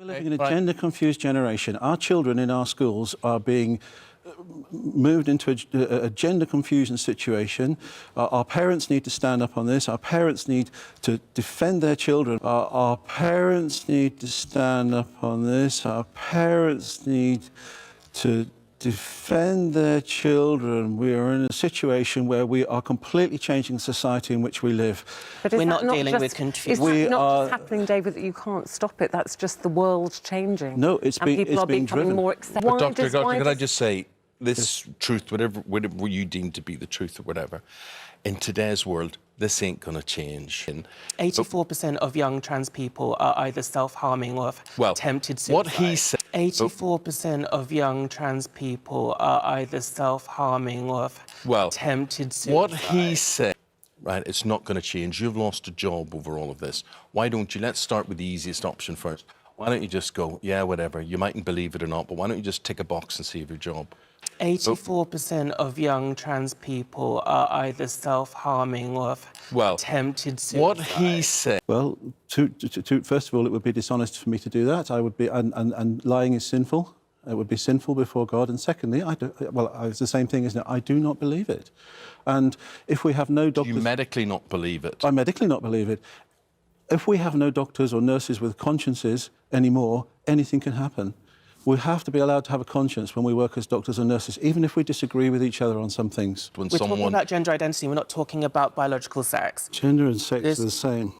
living in a gender-confused generation. Our children in our schools are being moved into a gender confusion situation. Our parents need to stand up on this. Our parents need to defend their children. Our parents need to stand up on this. Our parents need to defend their children. We are in a situation where we are completely changing the society in which we live. But we're not dealing with confusion. It's not just happening, David, that you can't stop it. That's just the world changing. No, it's being people are becoming driven. more accepting. But Dr. Gardner, can I just say, this truth, whatever you deem to be the truth or whatever, in today's world, this ain't going to change. 84% of young trans people are either self-harming or have attempted suicide. What he said... 84% of young trans people are either self-harming or have attempted suicide. What he said, right, it's not going to change. You've lost a job over all of this. Why don't you... Let's start with the easiest option first. Why don't you just go, yeah, whatever, you mightn't believe it or not, but why don't you just tick a box and save your job? 84% of young trans people are either self-harming or have attempted suicide. What he said... Well, first of all, it would be dishonest for me to do that. I would be, and lying is sinful. It would be sinful before God. And secondly, it's the same thing, isn't it? I do not believe it. And if we have no doctors... Do you medically not believe it? I medically not believe it. If we have no doctors or nurses with consciences anymore, anything can happen. We have to be allowed to have a conscience when we work as doctors and nurses, even if we disagree with each other on some things. We're talking about gender identity, we're not talking about biological sex. Gender and sex are the same.